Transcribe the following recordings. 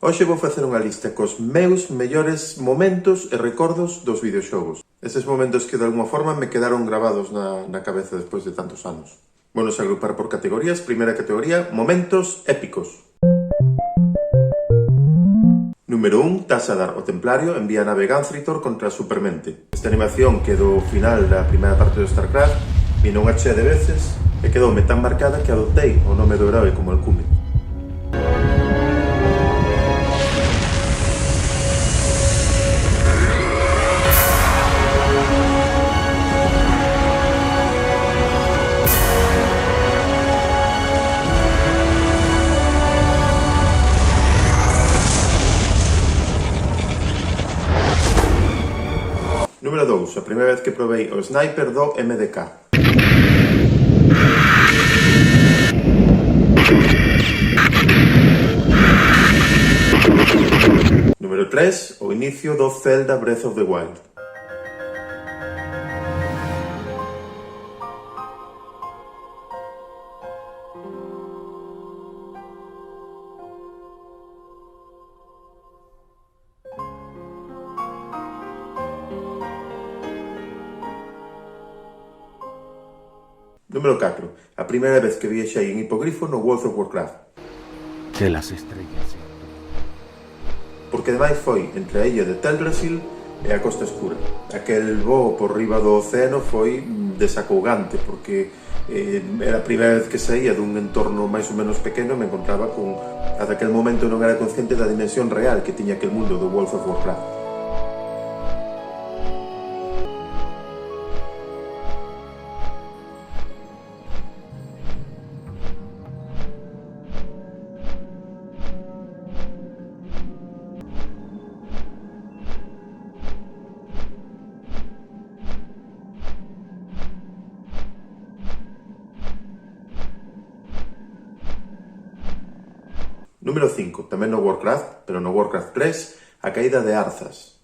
Hoxe vou facer unha lista cos meus mellores momentos e recordos dos videoxogos. Eses momentos que de alguma forma me quedaron gravados na cabeza despois de tantos anos. Vamos a agrupar por categorías. Primeira categoría, momentos épicos. Número 1, Tassadar, o Templario, envía a nave Ganthritor contra a Supermente. Esta animación que do final da primeira parte do StarCraft vino unha chea de veces e quedoume tan marcada que adoptei o nome do heroe como alcume. Número 2, a primeira vez que probei o sniper do MDK. Número 3, o inicio do Zelda Breath of the Wild. Número 4, a primeira vez que viaxei en hipogrifo no World of Warcraft. Que las estrellas. Porque ademais foi entre a illa de Teldrassil e a Costa Escura. Aquel voo por riba do océano foi desacougante, porque era a primeira vez que saía dun entorno máis ou menos pequeno e me encontraba con... Ata aquel momento non era consciente da dimensión real que tiña aquel mundo do World of Warcraft. Número 5, tamén no Warcraft, pero no Warcraft 3, a caída de Arthas.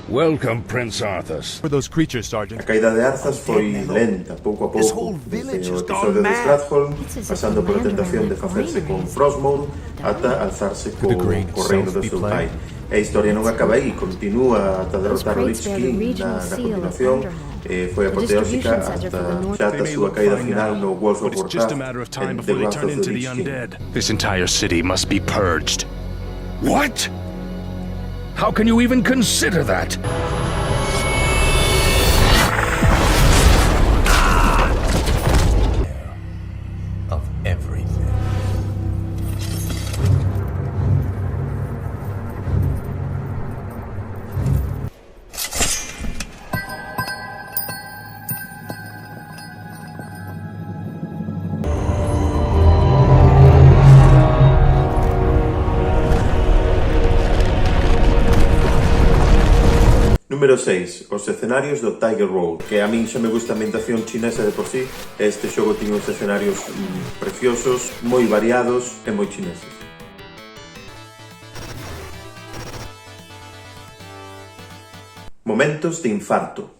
Welcome, Prince Arthas. For those creatures, Sergeant. A caída de Arthas foi lenta, pouco a pouco, desde o episodio de Stratholme, pasando pola tentación de facerse con Frostmourne, ata alzarse co reino do seu pai. E a historia non acaba aí, continúa ata derrotar o Lich King na continuación, foi apoteósica ata a súa caída final no World of Warcraft en The Wrath of the Lich King. This entire city must be purged. What? How can you even consider that? Of everything. Número 6, os escenarios do Tiger Road, que a min xa me gusta a ambientación chinesa de por sí. Este xogo tiña uns escenarios preciosos, moi variados e moi chineses. Momentos de infarto.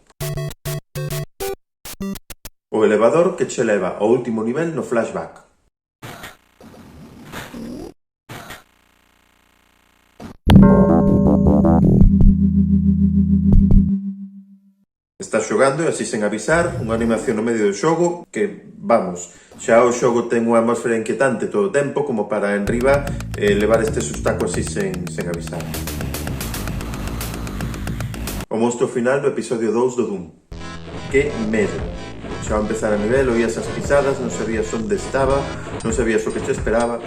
O elevador que che leva ao último nivel no flashback. Estás xogando e así sen avisar, unha animación no medio do xogo que, vamos, xa o xogo ten unha atmosfera inquietante todo o tempo como para enriba levar este sustaco así sen avisar. O monstro final do episodio 2 do Doom. Que medo. Xa ao empezar a nivel oías as pisadas, non sabías onde estaba, non sabías o que te esperaba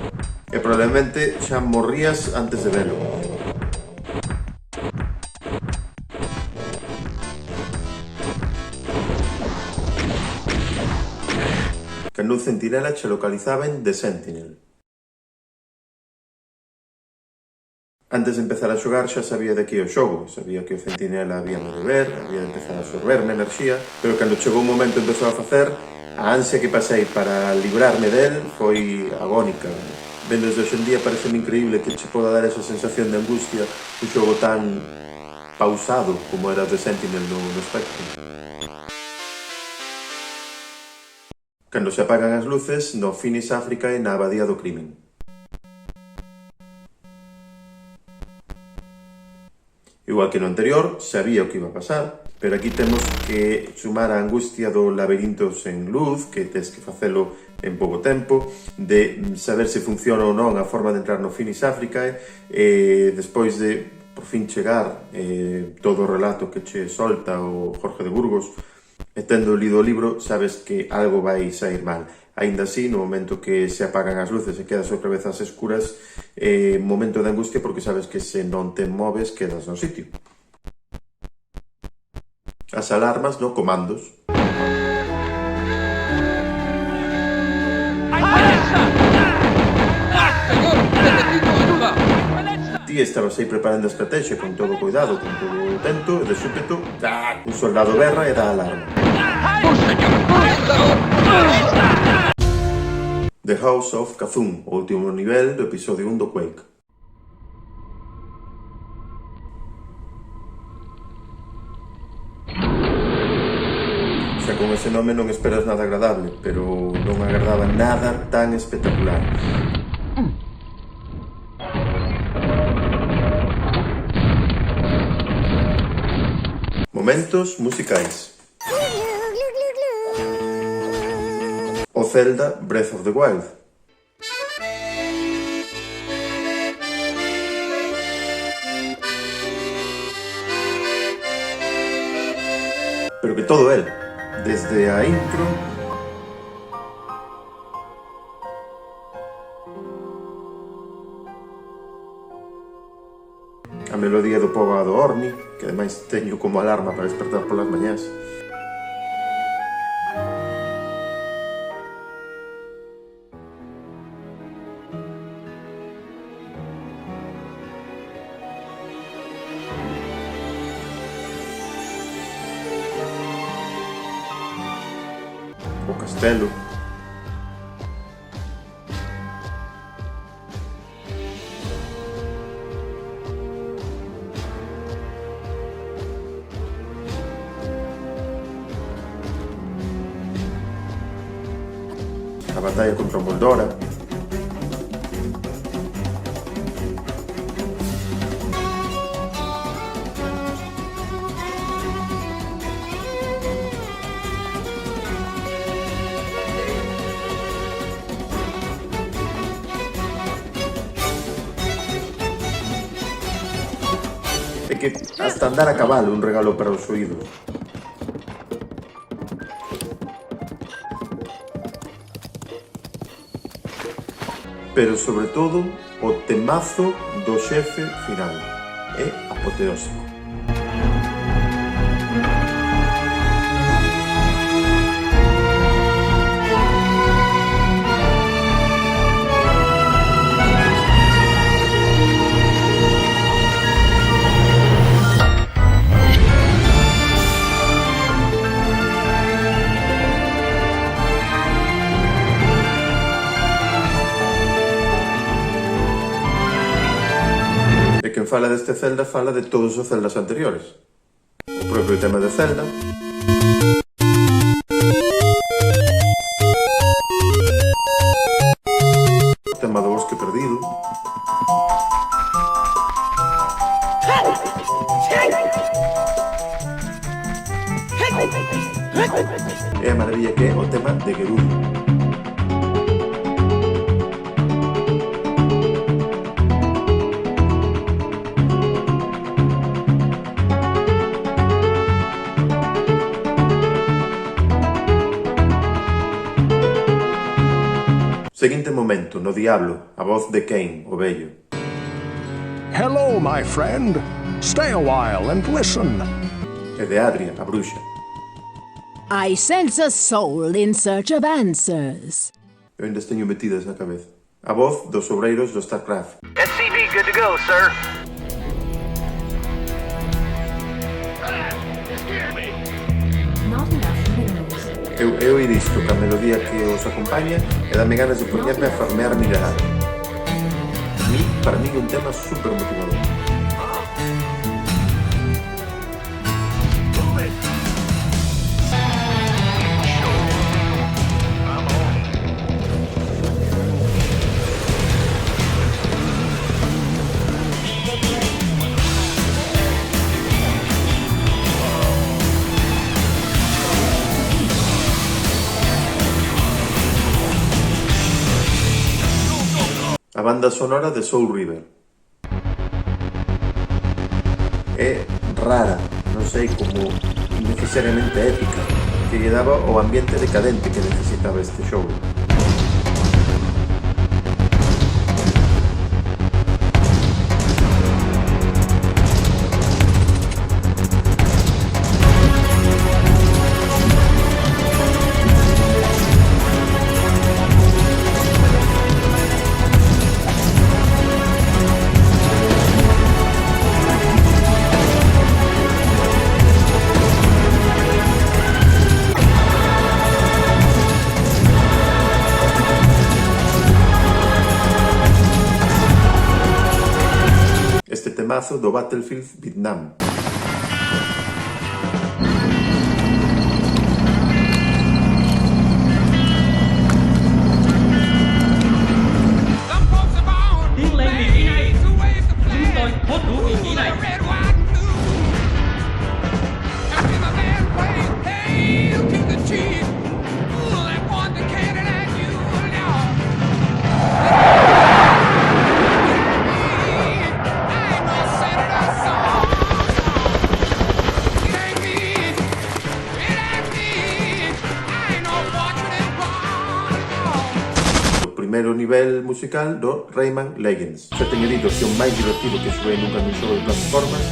e probablemente xa morrías antes de velo. Cando un centinela che localizaban de Sentinel. Antes de empezar a xogar xa sabía de que o xogo, sabía que o centinela había de beber, había de empezar a absorberme enerxía, pero cando chegou un momento empezou a facer, a ansia que pasei para librarme del foi agónica. Vendo desde hoxendía pareceme increíble que che poda dar esa sensación de angustia un xogo tan pausado como era The Sentinel no Spectrum. Cando se apagan as luces no Finis África e na Abadía do Crimen. Igual que no anterior, sabía o que iba a pasar, pero aquí temos que sumar a angustia do laberinto sen luz, que tes que facelo en pouco tempo, de saber se funciona ou non a forma de entrar no Finis Africae, despois de, por fin, chegar todo o relato que che solta o Jorge de Burgos, e tendo lido o libro, sabes que algo vai sair mal. Aínda así, no momento que se apagan as luces e quedas outra vez ás escuras, momento de angustia porque sabes que se non te moves, quedas no sitio. As alarmas, no comandos. Ti estabas aí preparando a estrategia con todo o cuidado, con todo o tento, e de súpeto, un soldado berra e dá alarma. The House of Kazum, o último nivel do episodio 1 do Quake. Xa con ese nome non esperas nada agradable, pero non agardaba nada tan espectacular. Momentos musicais. O Zelda Breath of the Wild. Pero que todo él, desde a intro a melodía do poboado Orni, que ademais teño como alarma para despertar polas mañás. O castelo. A batalla contra Moldora. É que hasta andar a cabalo un regalo para os oídos. Pero sobre todo o temazo do xefe final. É apoteósico. E quen fala deste Zelda fala de todos os Zeldas anteriores. O propio tema de Zelda. O tema do bosque perdido. E a maravilla que é o tema de Gerudo. Seguinte momento, no Diablo, a voz de Cain, o vello. Hello, my friend. Stay a while and listen. E de Adria, a bruxa. I sense a soul in search of answers. Eu ainda as teño metidas na cabeza. A voz dos obreiros do StarCraft. SCP, good to go, sir. Eu ir isto ca melodía que os acompaña e dame ganas de poñerme a farmear mineral. Para mí é un tema super motivador. a banda sonora de Soul River. É rara, non sei, como innecesariamente épica, que lle daba o ambiente decadente que necesitaba este xogo. Este temazo do Battlefield Vietnam. Tiếng lên vị trí này. Chúng tôi hốt đủ vị trí này. Primeiro nivel musical do Rayman Legends. Xa teño dito que o máis divertido que xoguei nunca nun xogo de plataformas.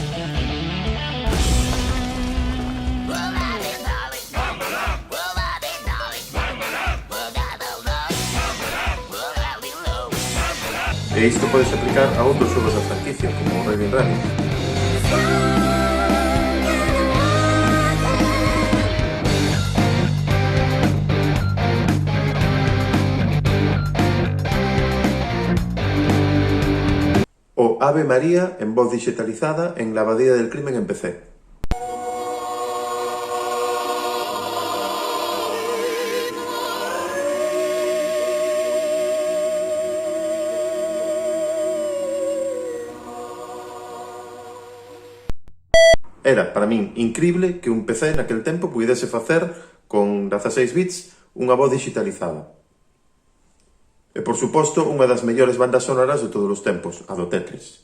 E isto podes aplicar a outros xogos da franquicia, como Raven Rabbids. O Ave María en voz digitalizada en La Abadía del Crimen en PC. Era, para min, incrible que un PC naquel tempo pudese facer con 16 bits unha voz digitalizada. E, por suposto, unha das mellores bandas sonoras de todos os tempos, a do Tetris.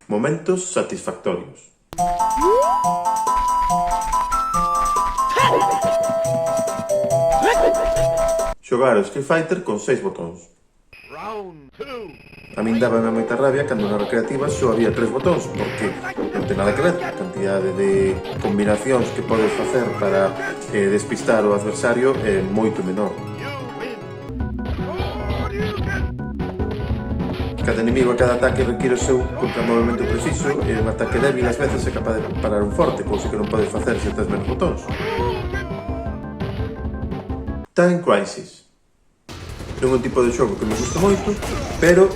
Momentos satisfactorios. Xogar o Street Fighter con 6 botóns. A min dábame moita rabia cando na recreativa só había 3 botóns, porque non ten nada que ver a cantidade de combinacións que podes facer para despistar o adversario é moito menor. Cada enemigo e cada ataque require o seu contramovimento preciso e un ataque débil ás veces é capaz de parar un forte, cousa que non podes facer se tes menos botóns. Time Crisis. Non é un tipo de xogo que me gusta moito, pero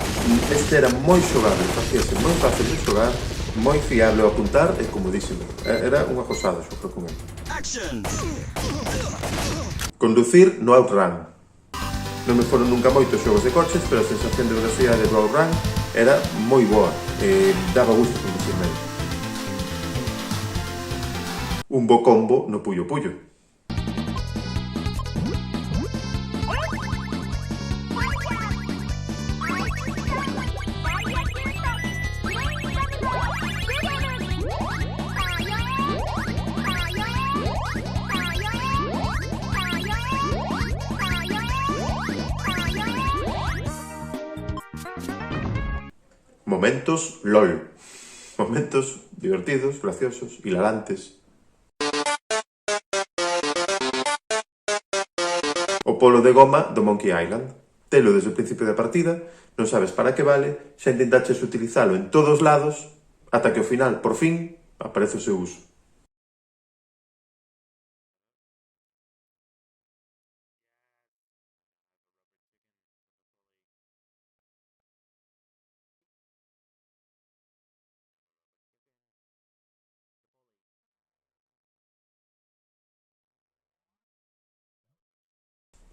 este era moi xogable, facíase moi fácil de xogar, moi fiable ao apuntar e comodísimo. Era unha gozada xogar con ele. Conducir no Outrun. Non me foron nunca moitos xogos de coches, pero a sensación de velocidade do Outrun era moi boa e daba gusto conducir nele. Un bo combo no Puyo Puyo. Momentos LOL. Momentos divertidos, graciosos, hilarantes. O polo de goma do Monkey Island. Telo desde o principio da partida, non sabes para que vale, xa intentaches utilizalo en todos lados, ata que ao final, por fin, aparece o seu uso.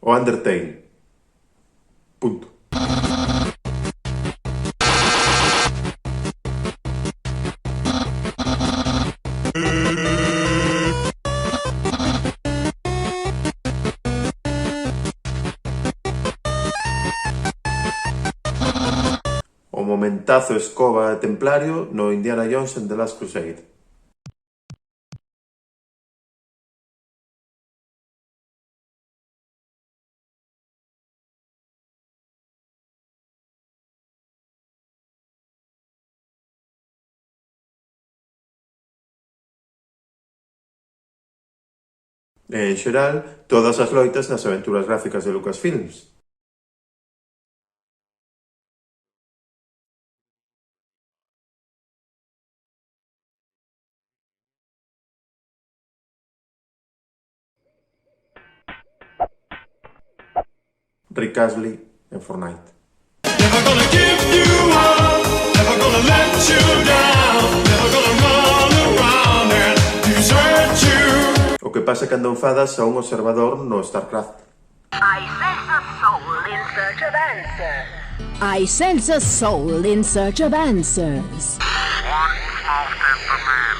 O Undertale. Punto. O momentazo escoba templario no Indiana Jones and the Last Crusade. E, en xeral, todas as loitas nas aventuras gráficas de Lucasfilms. Rick Astley en Fortnite. Never gonna give you up, never gonna let you down, never gonna run around and desert you. O que pasa cando enfadas a un observador no StarCraft. I sense a soul in search of answers. I sense a soul in search of answers. One small step for man,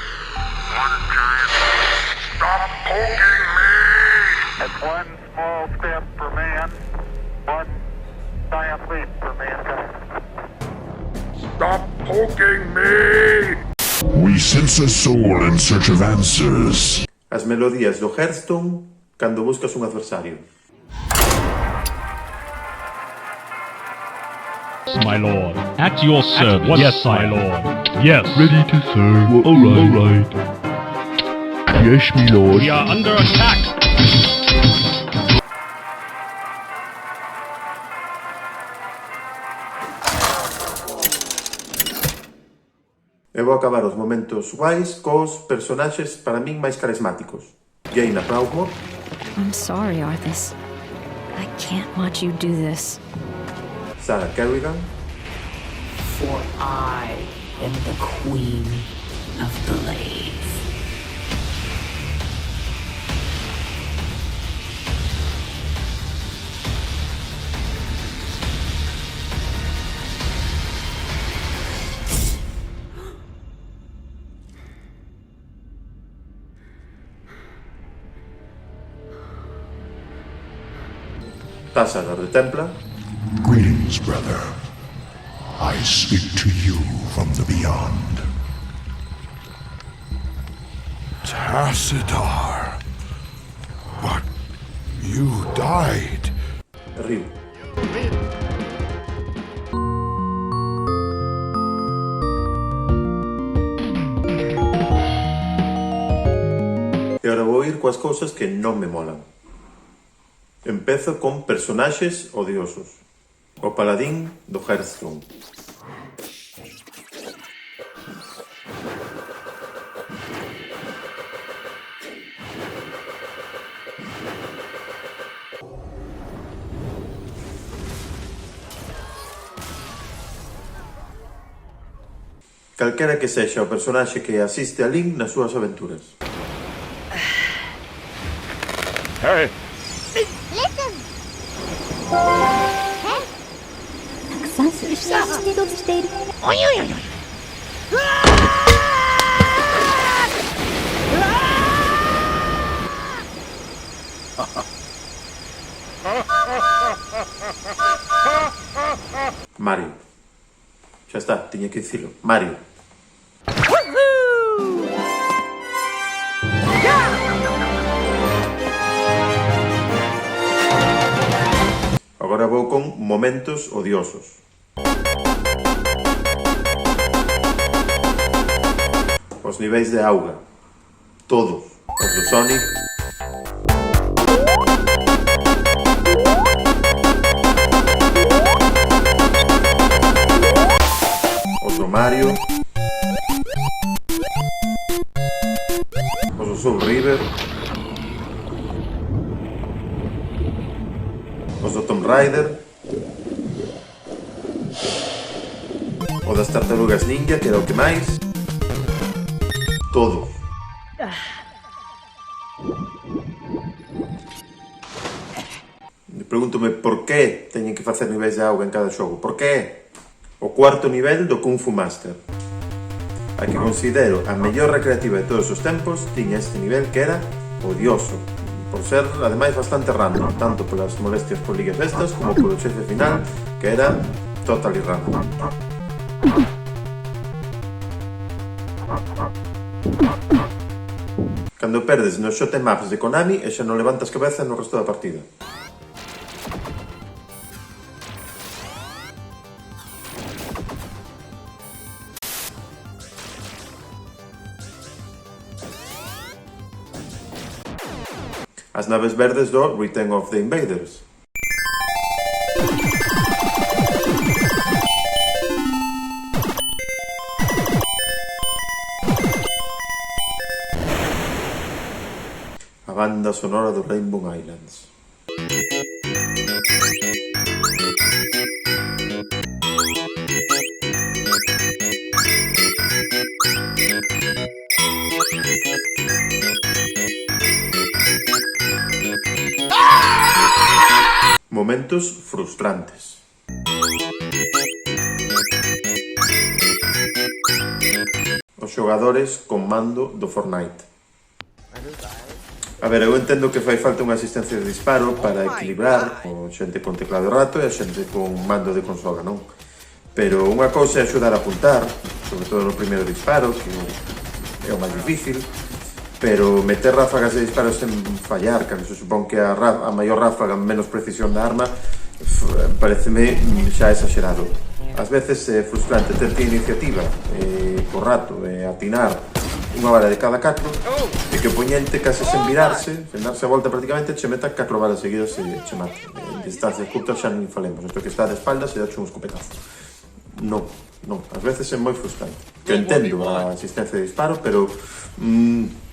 one giant leap. Stop poking me! That's one small step for man, one giant leap for mankind. Stop poking me! We sense a soul in search of answers. As melodías do Hearthstone cando buscas un adversario. My lord, at your service. Yes, my lord. Yes. Ready to serve. All right. Yes, my lord. We are under attack. E vou acabar os momentos guais cos personaxes para min máis carismáticos. Jaina Proudmoore, I'm sorry, Arthas. I can't watch you do this. Sarah Kerrigan, For I am the Queen of Blade. Tassadar de Templar, Greetings, brother. I speak to you from the beyond. Tassadar. But you died. Ryu. E agora vou ir coas cousas que non me molan. Empezo con personaxes odiosos. O paladín do Hearthstone. Calquera que sexa o personaxe que asiste a Link nas súas aventuras. Hey! Mario. Xa está, tiña que dicilo. Mario. Agora vou con momentos odiosos. Os niveis de auga. Todos. Os do Sonic. Os do Mario. Os do Soul River. Os do Tomb Raider. O das Tartarugas Ninja, que era o que máis. Todos. Pregúntome por que teñen que facer niveis de auga en cada xogo. Por que? O cuarto nivel do Kung Fu Master, a que considero a mellor recreativa de todos os tempos, tiña este nivel que era odioso, por ser, ademais, bastante random, tanto polas molestias polías estas como polo xefe final, que era totally random. Cando perdes nos shoot'em-ups de Konami e xa non levantas cabeza no resto da partida. As naves verdes do Return of the Invaders. A banda sonora do Rainbow Islands. Momentos frustrantes. Os xogadores con mando do Fortnite. A ver, eu entendo que fai falta unha asistencia de disparo para equilibrar o xente con teclado de rato e a xente con mando de consola, non? Pero unha cousa é axudar a apuntar, sobre todo no primeiro disparo, que é o máis difícil, pero meter ráfagas de disparos sen fallar, cando se supón que a maior ráfaga menos precisión da arma, pareceme xa exagerado. Ás veces é frustrante ter que iniciativa, por rato, atinar unha vara de cada 4 e que o poñente case sen virarse, sen darse a volta prácticamente, che meta 4 balas seguidas e che mate. En distancias curtas xa non falemos, isto que está de espaldas e dache un escopetazo. Non, ás veces é moi frustrante. Que entendo a asistencia de disparo, pero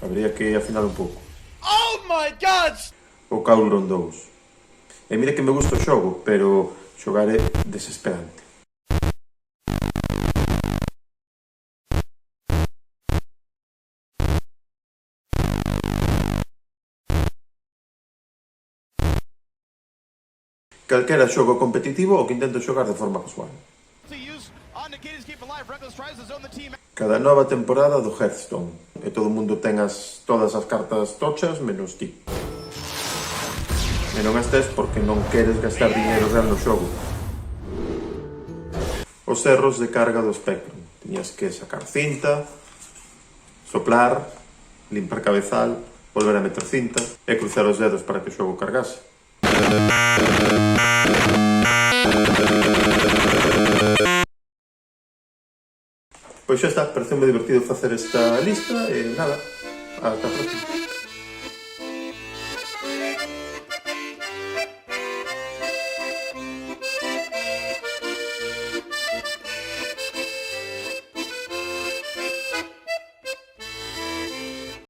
habría que afinar un pouco. Oh my God! O Kowloon 2. E mire que me gusta o xogo, pero xogar é desesperante. Calquera xogo competitivo o que intento xogar de forma casual. Cada nova temporada do Hearthstone e todo o mundo ten todas as cartas tochas menos ti. E non estes porque non queres gastar dinheiro real no xogo. Os erros de carga do Spectrum. Tiñas que sacar cinta, soplar, limpar cabezal, volver a meter cinta e cruzar os dedos para que o xogo cargase. Pois xa está, pareceu moi divertido facer esta lista e nada, ata a próxima.